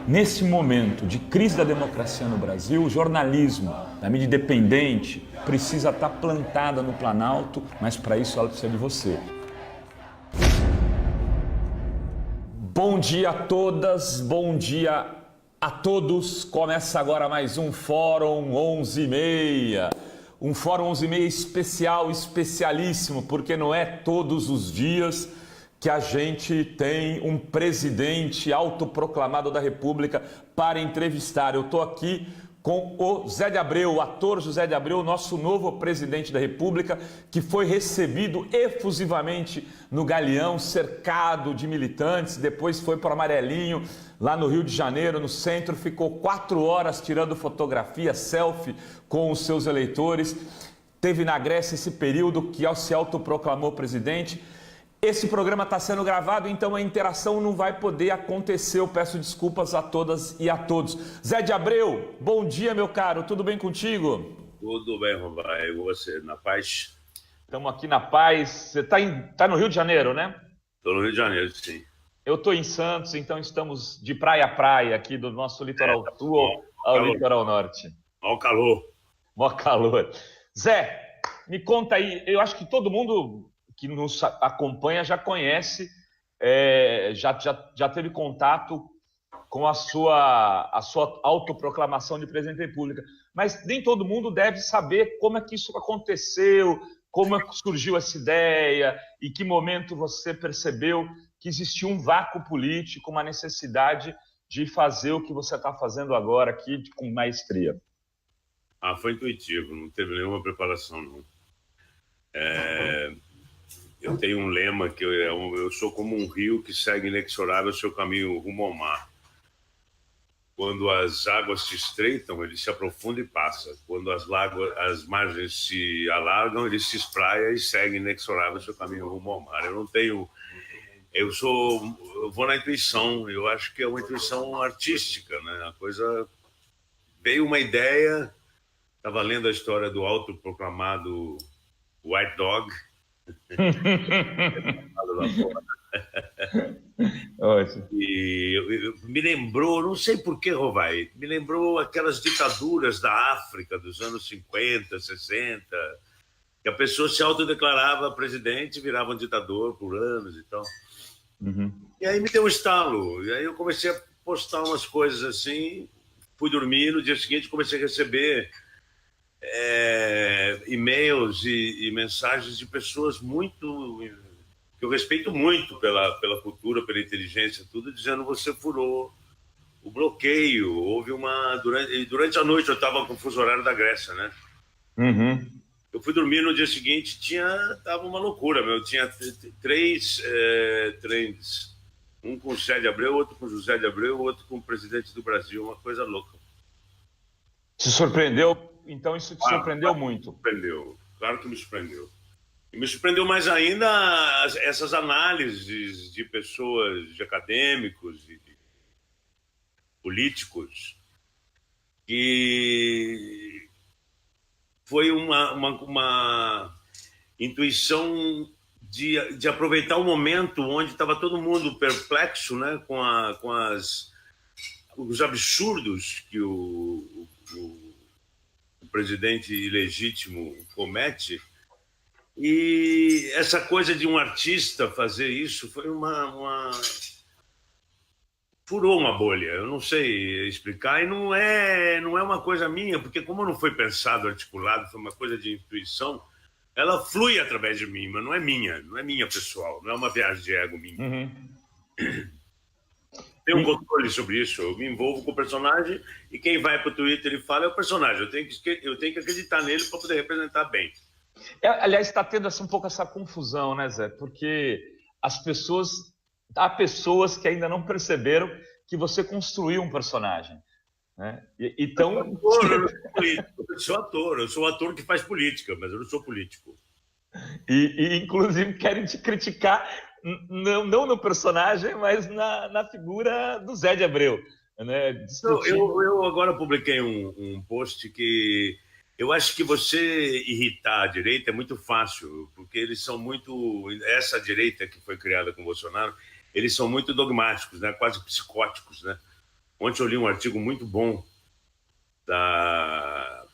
Nesse momento de crise da democracia no Brasil, o jornalismo, a mídia independente, precisa estar plantada no Planalto, mas para isso ela precisa de você. Bom dia a todas, bom dia a todos. Começa agora mais um Fórum 11h30. Um Fórum 11h30 especial, especialíssimo, porque não é todos os dias que a gente tem um presidente autoproclamado da República para entrevistar. Eu estou aqui com o Zé de Abreu, o ator José de Abreu, nosso novo presidente da República, que foi recebido efusivamente no Galeão, cercado de militantes, depois foi para o Amarelinho, lá no Rio de Janeiro, no centro, ficou 4 horas tirando fotografia, selfie com os seus eleitores. Teve na Grécia esse período que se autoproclamou presidente. Esse programa está sendo gravado, então a interação não vai poder acontecer. Eu peço desculpas a todas e a todos. Zé de Abreu, bom dia, meu caro. Tudo bem contigo? Tudo bem, Robai. E você, na paz? Estamos aqui na paz. Você está no Rio de Janeiro, né? Estou no Rio de Janeiro, sim. Eu estou em Santos, então estamos de praia a praia aqui do nosso litoral sul ao litoral norte. Mó calor. Mó calor. Zé, me conta aí. Eu acho que todo mundo que nos acompanha já conhece, já teve contato com a sua autoproclamação de presidente da República. Mas nem todo mundo deve saber como é que isso aconteceu, como é que surgiu essa ideia, em que momento você percebeu que existia um vácuo político, uma necessidade de fazer o que você está fazendo agora aqui com maestria. Foi intuitivo, não teve nenhuma preparação, não. Eu tenho um lema que eu sou como um rio que segue inexorável o seu caminho rumo ao mar. Quando as águas se estreitam, ele se aprofunda e passa. Quando as margens se alargam, ele se espraia e segue inexorável o seu caminho rumo ao mar. Eu vou na intuição. Eu acho que é uma intuição artística, né? Veio uma ideia. Estava lendo a história do autoproclamado White Dog. E me lembrou, não sei por que, Rovai, me lembrou aquelas ditaduras da África dos anos 50, 60, que a pessoa se autodeclarava presidente e virava um ditador por anos e tal. Uhum. E aí me deu um estalo, e aí eu comecei a postar umas coisas assim, fui dormir, no dia seguinte comecei a receber e-mails e mensagens de pessoas que eu respeito muito pela cultura, pela inteligência, tudo, dizendo: você furou o bloqueio. Houve durante a noite eu estava com o fuso horário da Grécia, né? Uhum. Eu fui dormir no dia seguinte, tava uma loucura, meu. Tinha 3 trends, um com o Zé de Abreu, outro com o José de Abreu, outro com o presidente do Brasil, uma coisa louca. Te surpreendeu? Então isso te surpreendeu muito? Me surpreendeu, claro que me surpreendeu. E me surpreendeu mais ainda essas análises de pessoas, de acadêmicos e de políticos, que foi uma intuição de aproveitar o momento onde estava todo mundo perplexo, né, com os absurdos que o presidente ilegítimo comete. E essa coisa de um artista fazer isso foi furou uma bolha. Eu não sei explicar, e não é uma coisa minha, porque como não foi pensado, articulado, foi uma coisa de intuição, ela flui através de mim, mas não é minha pessoal, não é uma viagem de ego minha. Uhum. Tem um controle sobre isso, eu me envolvo com o personagem e quem vai para o Twitter e fala é o personagem, eu tenho que acreditar nele para poder representar bem. Aliás, está tendo um pouco essa confusão, né, Zé? Porque há pessoas que ainda não perceberam que você construiu um personagem, né? Então, eu sou ator, eu sou um ator que faz política, mas eu não sou político. E inclusive querem te criticar, não no personagem, mas na figura do Zé de Abreu, né? Eu agora publiquei um post que eu acho que você irritar a direita é muito fácil, porque eles são muito... Essa direita que foi criada com o Bolsonaro, eles são muito dogmáticos, né? Quase psicóticos, né? Ontem eu li um artigo muito bom da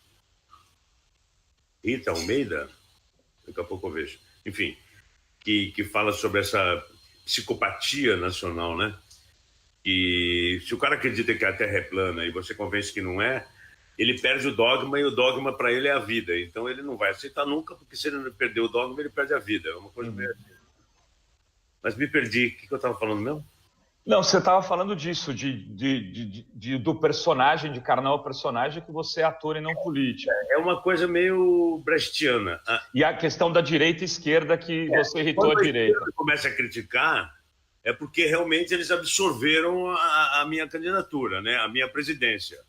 Rita Almeida, daqui a pouco eu vejo, enfim, que fala sobre essa psicopatia nacional, né? E se o cara acredita que a Terra é plana e você convence que não é, ele perde o dogma e o dogma para ele é a vida. Então ele não vai aceitar nunca, porque se ele não perder o dogma, ele perde a vida. É uma coisa meio assim. Mas me perdi. O que eu estava falando mesmo? Não, você estava falando disso, do personagem, de encarnar o personagem que você é ator e não político. É uma coisa meio brechtiana. E a questão da direita e esquerda que você irritou a direita. Quando começa a criticar, é porque realmente eles absorveram a minha candidatura, né? A minha presidência.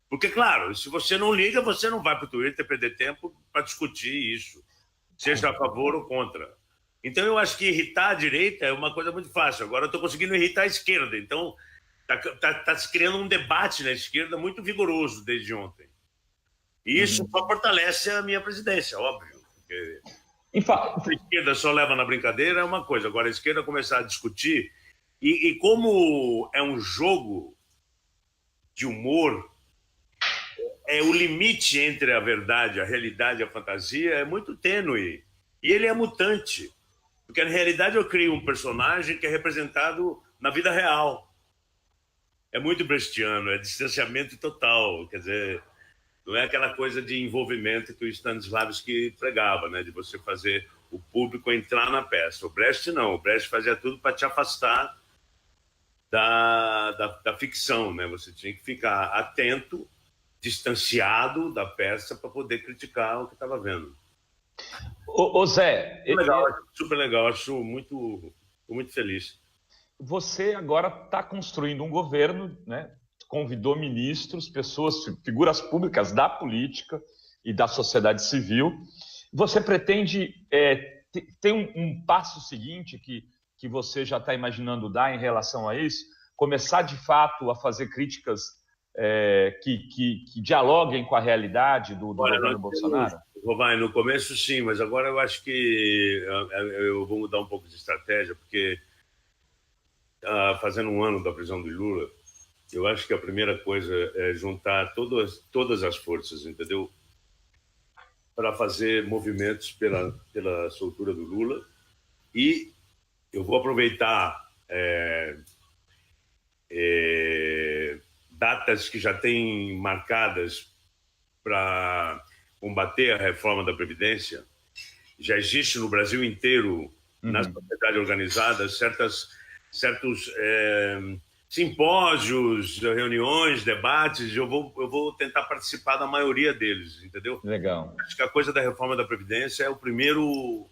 Porque, claro, se você não liga, você não vai para o Twitter perder tempo para discutir isso, seja a favor ou contra. Então, eu acho que irritar a direita é uma coisa muito fácil. Agora, eu estou conseguindo irritar a esquerda. Então, está se criando um debate na esquerda muito vigoroso desde ontem. E isso só fortalece a minha presidência, óbvio. Porque a esquerda só leva na brincadeira é uma coisa. Agora, a esquerda começar a discutir. E como é um jogo de humor, o limite entre a verdade, a realidade e a fantasia é muito tênue. E ele é mutante. Porque, na realidade, eu crio um personagem que é representado na vida real. É muito brechtiano, é distanciamento total. Quer dizer, não é aquela coisa de envolvimento que o Stanislavski pregava, né? De você fazer o público entrar na peça. O Brecht não. O Brecht fazia tudo para te afastar da ficção, né? Você tinha que ficar atento, distanciado da peça para poder criticar o que estava vendo. Ô Zé... Legal, super legal, acho muito feliz. Você agora está construindo um governo, né? Convidou ministros, pessoas, figuras públicas da política e da sociedade civil. Você pretende ter um passo seguinte que você já está imaginando dar em relação a isso? Começar, de fato, a fazer críticas que dialoguem com a realidade do governo Bolsonaro? Vai, no começo sim, mas agora eu acho que eu vou mudar um pouco de estratégia, porque fazendo um ano da prisão do Lula, eu acho que a primeira coisa é juntar todas as forças, entendeu? Para fazer movimentos pela soltura do Lula. E eu vou aproveitar datas que já têm marcadas para combater a reforma da Previdência. Já existe no Brasil inteiro, na sociedade organizada, certos simpósios, reuniões, debates. Eu vou tentar participar da maioria deles, entendeu? Legal. Acho que a coisa da reforma da Previdência é o primeiro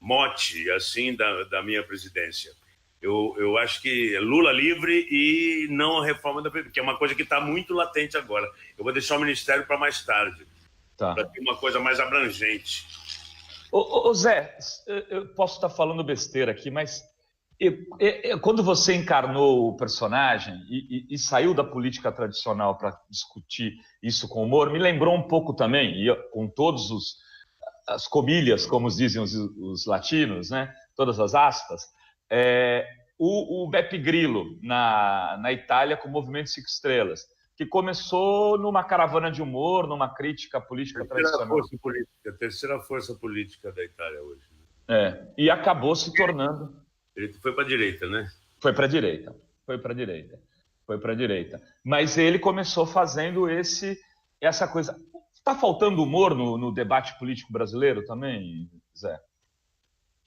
mote, assim, da minha presidência. Eu acho que Lula livre e não a reforma da Previdência, que é uma coisa que está muito latente agora. Eu vou deixar o Ministério para mais tarde, para ter uma coisa mais abrangente. Ô Zé, eu posso estar falando besteira aqui, mas quando você encarnou o personagem e saiu da política tradicional para discutir isso com humor, me lembrou um pouco também, com todas as comilhas, como dizem os latinos, né? Todas as aspas, o Beppe Grillo na Itália com o Movimento Cinco Estrelas, que começou numa caravana de humor, numa crítica política tradicional. Terceira força política da Itália hoje. E acabou se tornando... Ele foi para a direita, né? Foi para a direita. Mas ele começou fazendo essa coisa. Está faltando humor no debate político brasileiro também, Zé?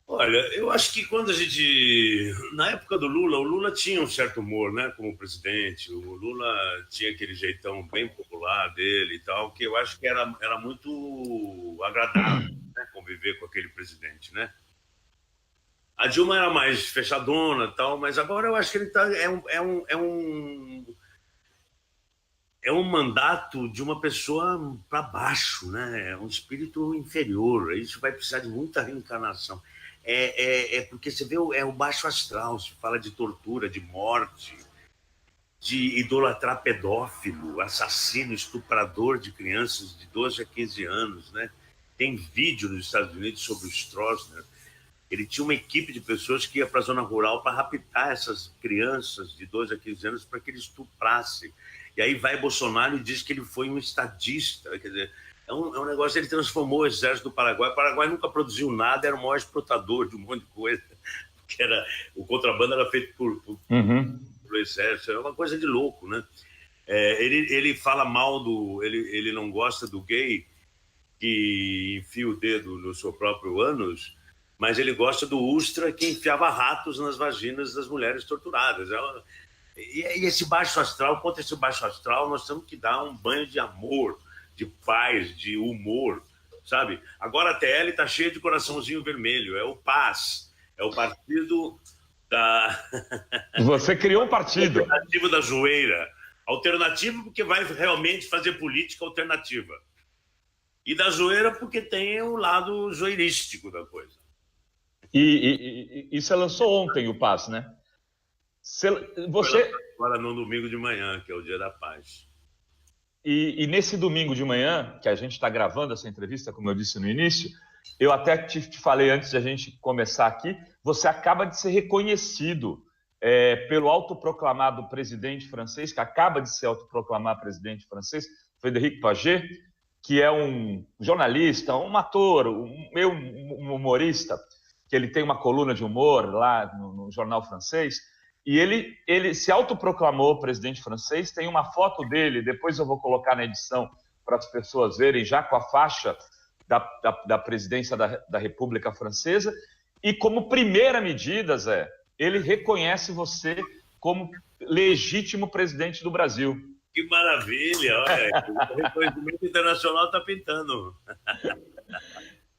Olha, eu acho que quando a gente... Na época do Lula, o Lula tinha um certo humor, né? Como presidente. O Lula tinha aquele jeitão bem popular dele e tal, que eu acho que era muito agradável, né? Conviver com aquele presidente, né? A Dilma era mais fechadona e tal, mas agora eu acho que ele é um mandato de uma pessoa para baixo, né? É um espírito inferior. Isso vai precisar de muita reencarnação. Porque você vê, o baixo astral, se fala de tortura, de morte, de idolatrar pedófilo, assassino, estuprador de crianças de 12 a 15 anos, né? Tem vídeo nos Estados Unidos sobre o Stroessner. ele tinha uma equipe de pessoas que ia para a zona rural para raptar essas crianças de 12 a 15 anos para que ele estuprasse. E aí vai Bolsonaro e diz que ele foi um estadista. Quer dizer, é um negócio, ele transformou o exército do Paraguai. O Paraguai nunca produziu nada, era o maior exportador de um monte de coisa. Que era, o contrabando era feito por exército, é uma coisa de louco, né? Ele fala mal ele não gosta do gay que enfia o dedo no seu próprio ânus, mas ele gosta do Ustra que enfiava ratos nas vaginas das mulheres torturadas. E esse baixo astral, contra esse baixo astral, nós temos que dar um banho de amor, de paz, de humor, sabe? Agora a TL está cheia de coraçãozinho vermelho, é o Paz, é o partido da... Você criou um partido. Alternativo da zoeira. Alternativo porque vai realmente fazer política alternativa. E da zoeira porque tem o lado zoeirístico da coisa. E você lançou ontem o Paz, né? Agora no domingo de manhã, que é o Dia da Paz. E nesse domingo de manhã, que a gente está gravando essa entrevista, como eu disse no início, eu até te falei antes de a gente começar aqui, você acaba de ser reconhecido pelo autoproclamado presidente francês, que acaba de ser autoproclamado presidente francês, Frédéric Paget, que é um jornalista, um ator, um humorista, que ele tem uma coluna de humor lá no jornal francês, e ele se autoproclamou presidente francês, tem uma foto dele, depois eu vou colocar na edição para as pessoas verem, já com a faixa da presidência da República Francesa, e como primeira medida, Zé, ele reconhece você como legítimo presidente do Brasil. Que maravilha, olha, o reconhecimento internacional está pintando.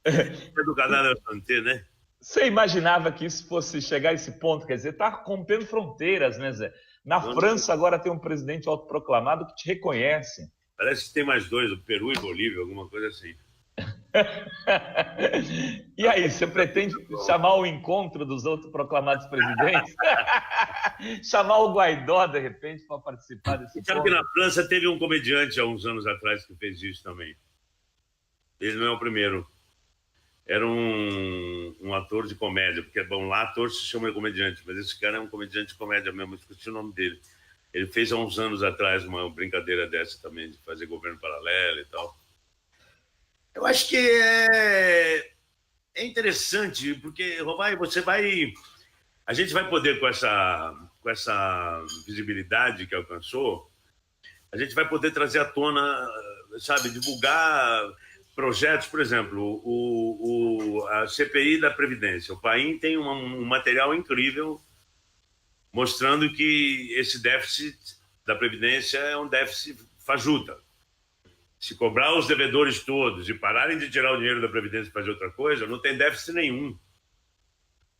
É do Canal da Santé, né? Você imaginava que isso fosse chegar a esse ponto? Quer dizer, está rompendo fronteiras, né, Zé? Na França agora tem um presidente autoproclamado que te reconhece. Parece que tem mais dois, o Peru e Bolívia, alguma coisa assim. E aí, você pretende chamar o encontro dos autoproclamados presidentes? Chamar o Guaidó, de repente, para participar desse Sabe que na França teve um comediante há uns anos atrás que fez isso também. Ele não é o primeiro. Era um ator de comédia, porque bom, lá ator se chama de comediante, mas esse cara é um comediante de comédia mesmo, eu esqueci o nome dele. Ele fez há uns anos atrás uma brincadeira dessa também, de fazer governo paralelo e tal. Eu acho que é interessante, porque, Rovai, a gente vai poder, com essa visibilidade que alcançou, a gente vai poder trazer à tona, sabe, divulgar projetos, por exemplo, a CPI da Previdência. O Paim tem um material incrível mostrando que esse déficit da Previdência é um déficit fajuta. Se cobrar os devedores todos e pararem de tirar o dinheiro da Previdência e fazer outra coisa, não tem déficit nenhum.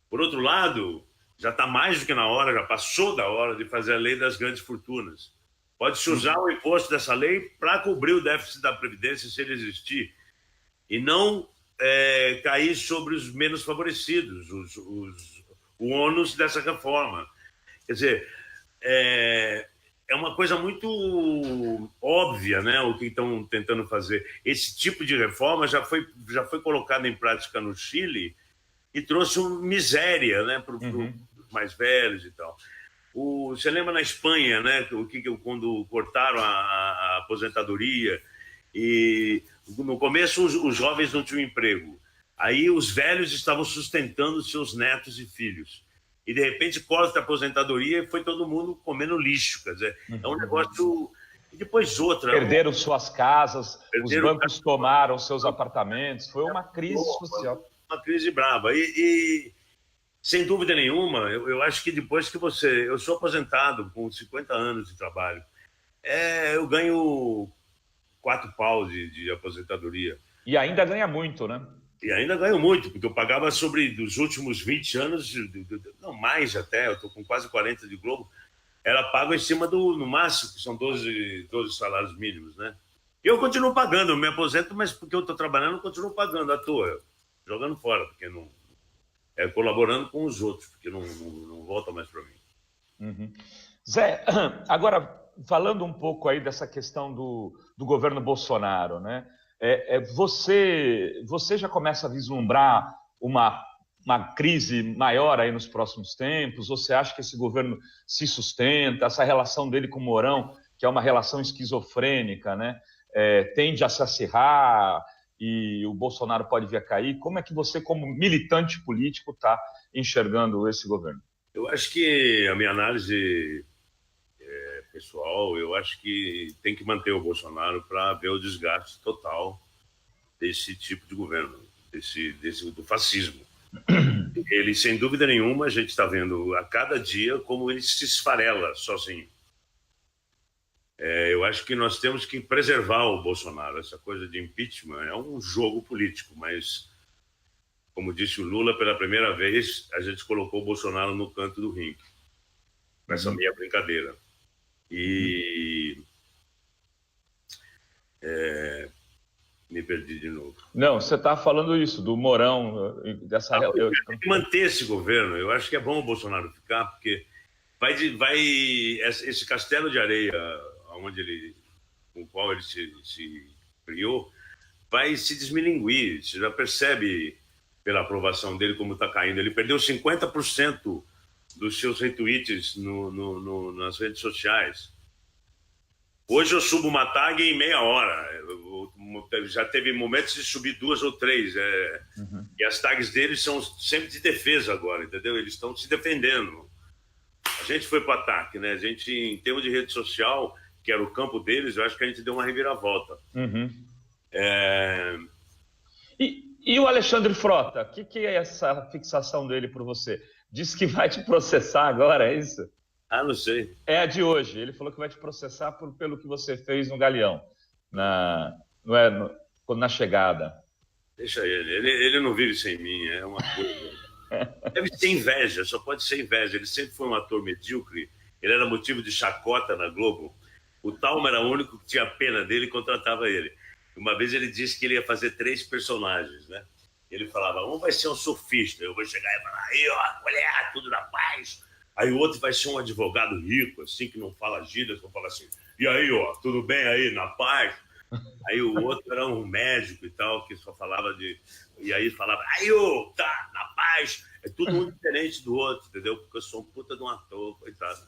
Por outro lado, já está mais do que na hora, já passou da hora de fazer a lei das grandes fortunas. Pode-se usar o imposto dessa lei para cobrir o déficit da Previdência, se ele existir, e não cair sobre os menos favorecidos, o ônus dessa reforma. Quer dizer, é uma coisa muito óbvia, né, o que estão tentando fazer. Esse tipo de reforma já foi colocado em prática no Chile e trouxe miséria, né, para os mais velhos e tal. Você lembra na Espanha, né, quando cortaram a aposentadoria e no começo os jovens não tinham emprego, aí os velhos estavam sustentando seus netos e filhos. E, de repente, corta a aposentadoria e foi todo mundo comendo lixo. Quer dizer, é um negócio... E depois outra... Perderam suas casas, os bancos tomaram seus apartamentos. Foi uma crise social. Uma crise brava. E sem dúvida nenhuma, eu acho que depois que você... Eu sou aposentado com 50 anos de trabalho. Eu ganho 4 paus de aposentadoria. E ainda ganha muito, né? E ainda ganho muito, porque eu pagava dos últimos 20 anos, não mais até, eu estou com quase 40 de Globo, era pago em cima no máximo, que são 12 salários mínimos, né? E eu continuo pagando, eu me aposento, mas porque eu estou trabalhando, eu continuo pagando à toa, jogando fora, porque não... colaborando com os outros, porque não volta mais para mim. Zé, agora, falando um pouco aí dessa questão do governo Bolsonaro, né? Você já começa a vislumbrar uma uma crise maior aí nos próximos tempos? Ou você acha que esse governo se sustenta? Essa relação dele com o Mourão, que é uma relação esquizofrênica, né? Tende a se acirrar e o Bolsonaro pode vir a cair? Como é que você, como militante político, está enxergando esse governo? Eu acho que a minha análise pessoal, eu acho que tem que manter o Bolsonaro para ver o desgaste total desse tipo de governo, do fascismo. Ele, sem dúvida nenhuma, a gente está vendo a cada dia como ele se esfarela sozinho. Eu acho que nós temos que preservar o Bolsonaro. Essa coisa de impeachment é um jogo político, mas, como disse o Lula, pela primeira vez, a gente colocou o Bolsonaro no canto do ringue, com essa meia brincadeira. E me perdi de novo. Não, você está falando isso, do Mourão, dessa... Tem que manter esse governo. Eu acho que é bom o Bolsonaro ficar, porque esse castelo de areia com o qual ele se criou, vai se desmilinguir. Você já percebe pela aprovação dele como está caindo. Ele perdeu 50% dos seus retweets nas redes sociais. Hoje eu subo uma tag em meia hora. Já teve momentos de subir 2 ou 3. E as tags deles são sempre de defesa agora, entendeu? Eles estão se defendendo. A gente foi para o ataque, né? A gente, em termos de rede social, que era o campo deles, eu acho que a gente deu uma reviravolta. E o Alexandre Frota? O que é essa fixação dele por você? Diz que vai te processar agora, é isso? Não sei. É a de hoje. Ele falou que vai te processar pelo que você fez no Galeão, na chegada. Deixa ele não vive sem mim, é uma coisa... Deve ter inveja, só pode ser inveja. Ele sempre foi um ator medíocre, ele era motivo de chacota na Globo. O Talma era o único que tinha pena dele e contratava ele. Uma vez ele disse que ele ia fazer 3 personagens, né? Ele falava, um vai ser um surfista, eu vou chegar e falar, aí ó, mulher, tudo na paz. Aí o outro vai ser um advogado rico, assim, que não fala gírias, vão falar assim, e aí ó, tudo bem aí, na paz? Aí o outro era um médico e tal, que só falava de... E aí falava, aí ô, tá, na paz. É tudo um diferente do outro, entendeu? Porque eu sou um puta de um ator, coitado.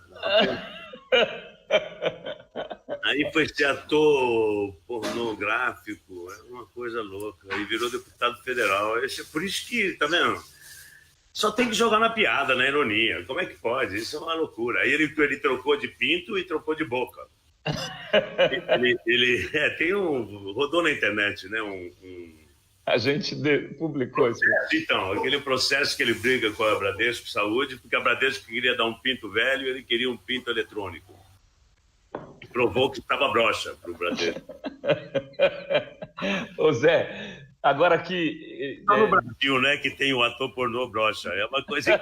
Aí foi ser ator pornográfico, é uma coisa louca. Aí virou deputado federal. Por isso que, tá vendo? Só tem que jogar na piada, na ironia. Como é que pode? Isso é uma loucura. Aí ele trocou de pinto e trocou de boca. Rodou na internet, né? A gente publicou isso. Então, aquele processo que ele briga com a Bradesco Saúde, porque a Bradesco queria dar um pinto velho e ele queria um pinto eletrônico. E provou que estava broxa para o Bradesco. Ô Zé, agora que... Só no Brasil, né, que tem o ator pornô broxa. É uma coisa...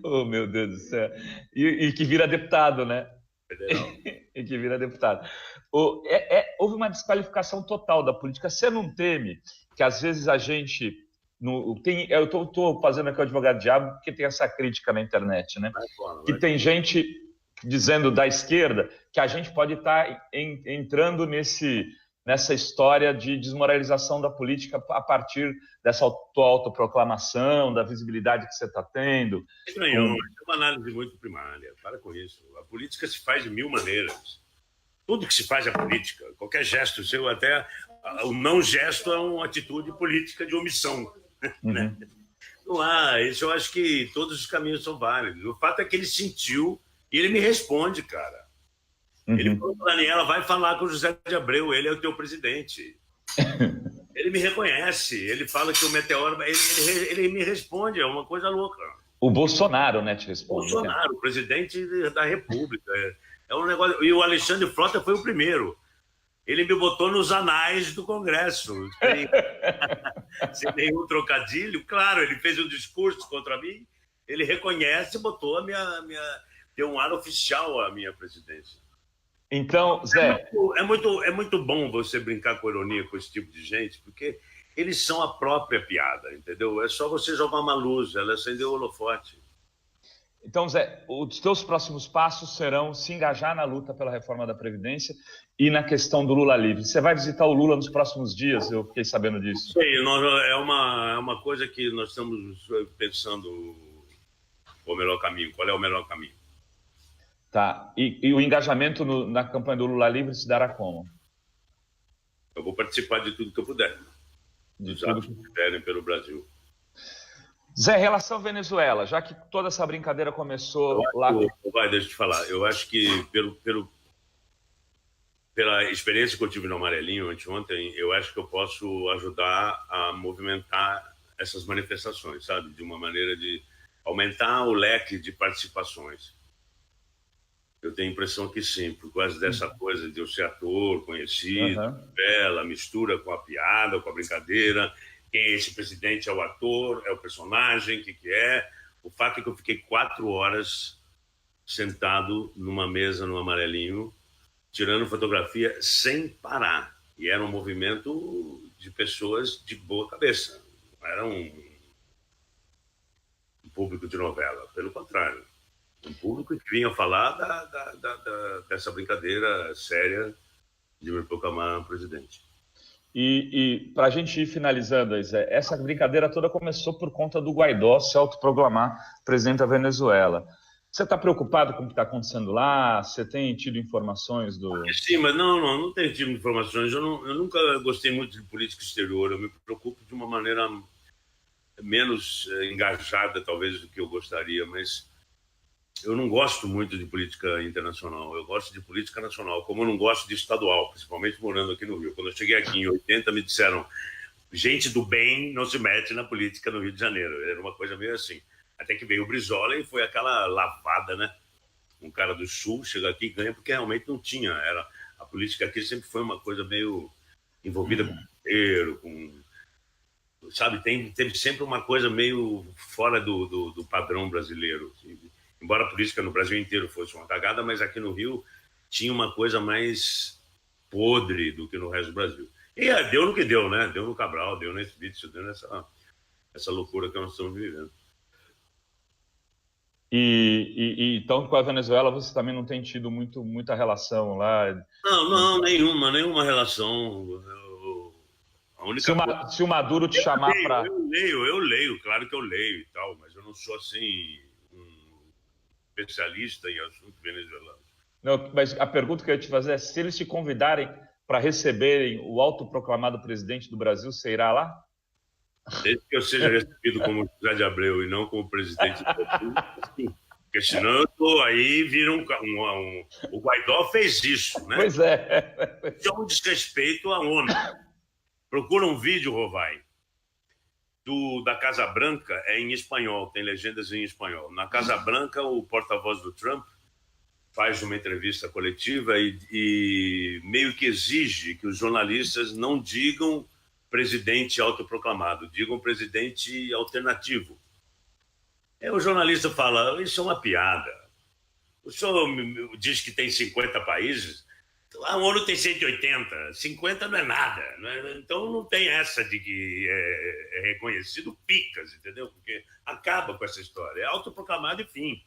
Oh, meu Deus do céu. E que vira deputado, né? Federal. E que vira deputado. Houve uma desqualificação total da política. Você não teme que, às vezes, a gente... eu estou fazendo aqui o advogado-diabo porque tem essa crítica na internet, né? Que tem gente dizendo da esquerda que a gente pode estar entrando nessa história de desmoralização da política a partir dessa autoproclamação, da visibilidade que você está tendo. É uma análise muito primária. Para com isso. A política se faz de 1000 maneiras. Tudo que se faz é política. Qualquer gesto seu, até o não gesto, é uma atitude política de omissão. Né? Não há. Isso eu acho que todos os caminhos são válidos. O fato é que ele sentiu e ele me responde, cara. Ele falou para Daniela, vai falar com o José de Abreu, ele é o teu presidente. Ele me reconhece, ele fala que o meteoro... Ele me responde, é uma coisa louca. O Bolsonaro, né, te responde. Bolsonaro, o presidente da República. É um negócio... E o Alexandre Frota foi o primeiro. Ele me botou nos anais do Congresso. Sem nenhum trocadilho. Claro, ele fez um discurso contra mim, ele reconhece e botou deu um ar oficial à minha presidência. Então, Zé... É muito bom você brincar com ironia com esse tipo de gente, porque eles são a própria piada, entendeu? É só você jogar uma luz, ela acendeu o holofote. Então, Zé, os teus próximos passos serão se engajar na luta pela reforma da Previdência e na questão do Lula livre. Você vai visitar o Lula nos próximos dias? Eu fiquei sabendo disso. Sim, é uma coisa que nós estamos pensando o melhor caminho. Qual é o melhor caminho? Tá. E o engajamento na campanha do Lula livre se dará como? Eu vou participar de tudo que eu puder. Dos atos que puderem pelo Brasil. Zé, relação Venezuela, já que toda essa brincadeira começou lá... Deixa eu te falar. Eu acho que pela experiência que eu tive no Amarelinho anteontem, eu acho que eu posso ajudar a movimentar essas manifestações, sabe? De uma maneira de aumentar o leque de participações. Eu tenho a impressão que sim, por causa dessa coisa de eu ser ator, conhecido, bela, mistura com a piada, com a brincadeira. Quem é esse presidente? É o ator, é o personagem, o que é? O fato é que eu fiquei 4 horas sentado numa mesa no Amarelinho, tirando fotografia sem parar. E era um movimento de pessoas de boa cabeça. Não era um público de novela, pelo contrário. Um público que vinha falar dessa brincadeira séria de me proclamar presidente. E para a gente ir finalizando, Zé, essa brincadeira toda começou por conta do Guaidó se autoproclamar presidente da Venezuela. Você está preocupado com o que está acontecendo lá? Você tem tido informações do... Sim, mas não tenho tido informações. Eu nunca gostei muito de política exterior. Eu me preocupo de uma maneira menos engajada, talvez, do que eu gostaria, mas eu não gosto muito de política internacional. Eu gosto de política nacional, como eu não gosto de estadual, principalmente morando aqui no Rio. Quando eu cheguei aqui em 80, me disseram: gente do bem não se mete na política no Rio de Janeiro. Era uma coisa meio assim. Até que veio o Brizola e foi aquela lavada, né? Um cara do Sul chega aqui e ganha, porque realmente não tinha. A política aqui sempre foi uma coisa meio envolvida com dinheiro, sabe, teve sempre uma coisa meio fora do padrão brasileiro. Embora a política no Brasil inteiro fosse uma cagada, mas aqui no Rio tinha uma coisa mais podre do que no resto do Brasil. E deu no que deu, né? Deu no Cabral, deu nesse vídeo, deu nessa loucura que nós estamos vivendo. Então, com a Venezuela, você também não tem tido muita relação lá? Não, nenhuma relação. A única se o Maduro te chamar para... Eu leio, claro que eu leio e tal, mas eu não sou, assim, um especialista em assuntos venezuelanos. Não, mas a pergunta que eu ia te fazer é: se eles te convidarem para receberem o autoproclamado presidente do Brasil, você irá lá? Desde que eu seja recebido como José de Abreu e não como presidente do República, sim. Porque senão eu tô aí, vira o Guaidó fez isso, né? Pois é. Isso é um desrespeito à ONU. Procura um vídeo, Rovai, da Casa Branca, é em espanhol, tem legendas em espanhol. Na Casa Branca, o porta-voz do Trump faz uma entrevista coletiva e meio que exige que os jornalistas não digam presidente autoproclamado, digam presidente alternativo. Aí o jornalista fala: isso é uma piada. O senhor diz que tem 50 países, a ONU tem 180, 50 não é nada. Então não tem essa de que é reconhecido picas, entendeu? Porque acaba com essa história. É autoproclamado e fim.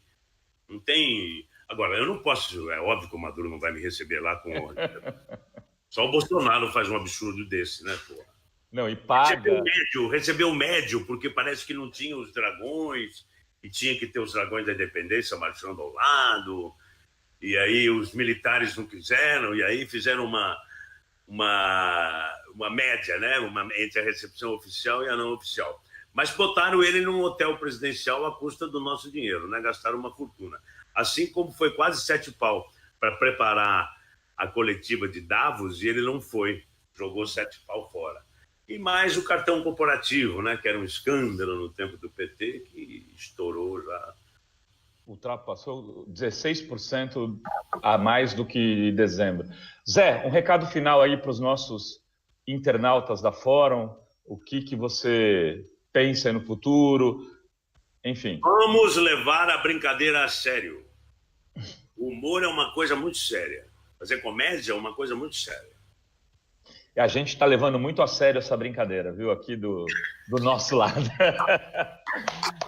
Não tem... Agora, eu não posso... É óbvio que o Maduro não vai me receber lá com ordem. Só o Bolsonaro faz um absurdo desse, né, porra? Não, e paga... Recebeu médio, porque parece que não tinha os dragões, e tinha que ter os dragões da independência marchando ao lado... E aí os militares não quiseram, e aí fizeram uma média, né? Entre a recepção oficial e a não oficial. Mas botaram ele num hotel presidencial à custa do nosso dinheiro, né? Gastaram uma fortuna. Assim como foi quase 7 pau para preparar a coletiva de Davos, e ele não foi, jogou 7 pau fora. E mais o cartão corporativo, né? Que era um escândalo no tempo do PT, que estourou já. Ultrapassou 16% a mais do que em dezembro. Zé, um recado final aí para os nossos internautas da Fórum. O que você pensa no futuro? Enfim. Vamos levar a brincadeira a sério. O humor é uma coisa muito séria. Fazer comédia é uma coisa muito séria. E a gente está levando muito a sério essa brincadeira, viu? Aqui do nosso lado.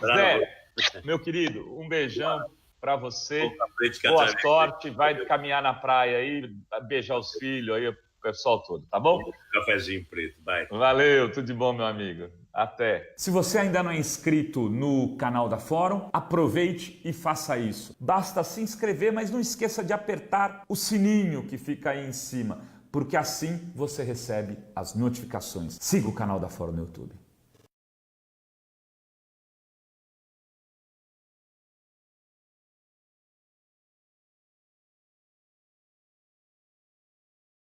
Zé, meu querido, um beijão. para você. Capete, Boa Catarina. sorte, vai caminhar na praia aí, beijar os filhos aí, o pessoal todo, tá bom? Cafezinho preto, vai. Valeu, tudo de bom, meu amigo. Até. Se você ainda não é inscrito no canal da Fórum, aproveite e faça isso. Basta se inscrever, mas não esqueça de apertar o sininho que fica aí em cima, porque assim você recebe as notificações. Siga o canal da Fórum no YouTube.